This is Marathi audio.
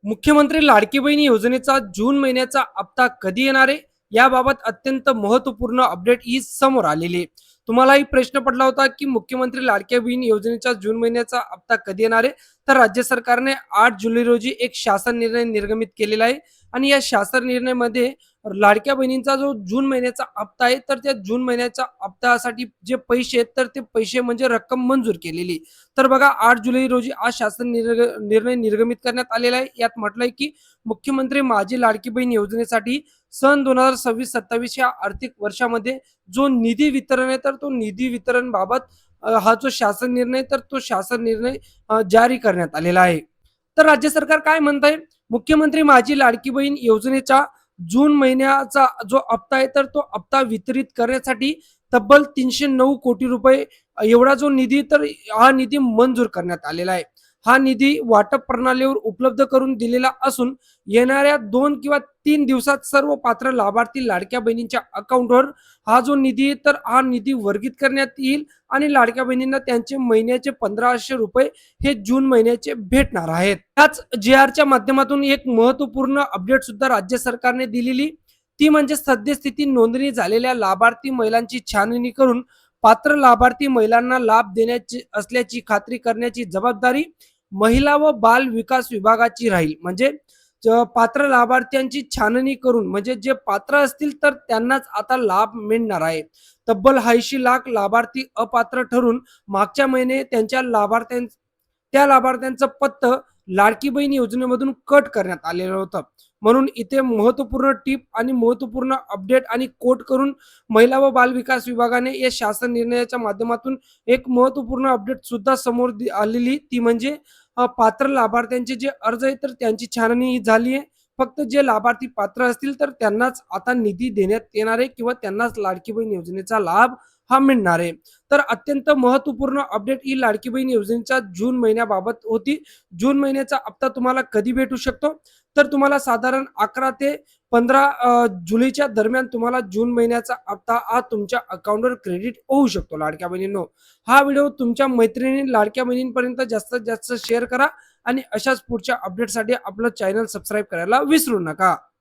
मुख्यमंत्री लाडकी बहीण योजनेचा जून महिन्याचा हप्ता कधी येणार आहे याबाबत अत्यंत महत्त्वपूर्ण अपडेट ही समोर आलेली आहे. तुम्हालाही प्रश्न पडला होता की मुख्यमंत्री लाडकी बहीण योजनेचा जून महिन्याचा हप्ता कधी येणार आहे. तर राज्य सरकारने 8 जुलै रोजी एक शासन निर्णय निर्गमित केलेला आहे आणि या शासन निर्णयामध्ये लाडक्या बहिणींचा जो जून महिन्याचा हप्ता आहे तर त्या जून महिन्याच्या हप्त्यासाठी जे पैसे आहेत तर ते पैसे म्हणजे रक्कम मंजूर केलेली. तर बघा 8 जुलै रोजी आज शासन निर्णय निर्गमित करण्यात आलेला आहे. यात म्हटलंय की मुख्यमंत्री माझी लाडकी बहीण योजनेसाठी सन 2026-27 या आर्थिक वर्षामध्ये जो निधी वितरण आहे तर तो निधी वितरण बाबत हा जो शासन निर्णय तर तो शासन निर्णय जारी करण्यात आलेला आहे. तर राज्य सरकार काय म्हणत आहे, मुख्यमंत्री माझी लाडकी बहीण योजनेचा जून महिन्याचा जो हप्ता आहे तर तो हप्ता वितरित करण्यासाठी तब्बल 309 कोटी रुपये एवढा जो निधी तर हा निधी मंजूर करण्यात आलेला आहे. हा निधी वाटप प्रणालीवर उपलब्ध करून दिलेला असून येणाऱ्या 2 किंवा 3 दिवसात सर्व पात्र लाभार्थी लाडक्या बहिणींच्या अकाउंटवर हा जो निधी आहे तर हा निधी वर्गित करण्यात येईल आणि लाडक्या बहिणींना त्यांचे महिन्याचे 1500 रुपये हे जून महिन्याचे भेटणार आहेत. त्याच जे-आरच्या माध्यमातून एक महत्त्वपूर्ण अपडेट सुद्धा राज्य सरकारने दिलेली, ती म्हणजे सद्यस्थिती नोंदणी झालेल्या लाभार्थी महिलांची छाननी करून पात्र लाभार्थी महिलांना लाभ देण्याची असल्याची खात्री करण्याची जबाबदारी महिला व बाल विकास विभागाची राहील. म्हणजे पात्र लाभार्थ्यांची छाननी करून म्हणजे जे पात्र असतील तर त्यांनाच आता लाभ मिळणार आहे. तब्बल 80 लाख लाभार्थी अपात्र ठरून मागच्या महिने त्या लाभार्थ्यांचं पत्तं लाडकी बहीण योजनेमधून कट करण्यात आलेलं होतं. म्हणून इथे महत्त्वपूर्ण टिप आणि महत्त्वपूर्ण अपडेट आणि कोट करून महिला व बाल विकास विभागाने या शासन निर्णयाच्या माध्यमातून एक महत्त्वपूर्ण अपडेट सुद्धा समोर आलेली, ती म्हणजे पात्र लाभार्थ्यांचे जे अर्ज आहे तर त्यांची छाननी झाली आहे. फक्त जे लाभार्थी पात्र असतील तर त्यांनाच आता निधी देण्यात येणार आहे किंवा त्यांनाच लाडकी बहीण योजनेचा लाभ हा मिळणार आहे. तर अत्यंत महत्त्वपूर्ण अपडेट ही लाडकी बहीण योजनेच्या जून महिन्याबाबत होती. जून महिन्याचा हप्ता तुम्हाला कधी भेटू शकतो? तर तुम्हाला साधारण 11 ते 15 जुलैच्या दरम्यान तुम्हाला जून महिन्याचा हप्ता हा तुमच्या अकाउंटवर क्रेडिट होऊ शकतो लाडक्या बहिणींनो. हा व्हिडिओ तुमच्या मैत्रिणी लाडक्या बहिणींपर्यंत जास्तीत जास्त शेअर करा आणि अशाच पुढच्या अपडेटसाठी आपलं चॅनल सबस्क्राईब करायला विसरू नका.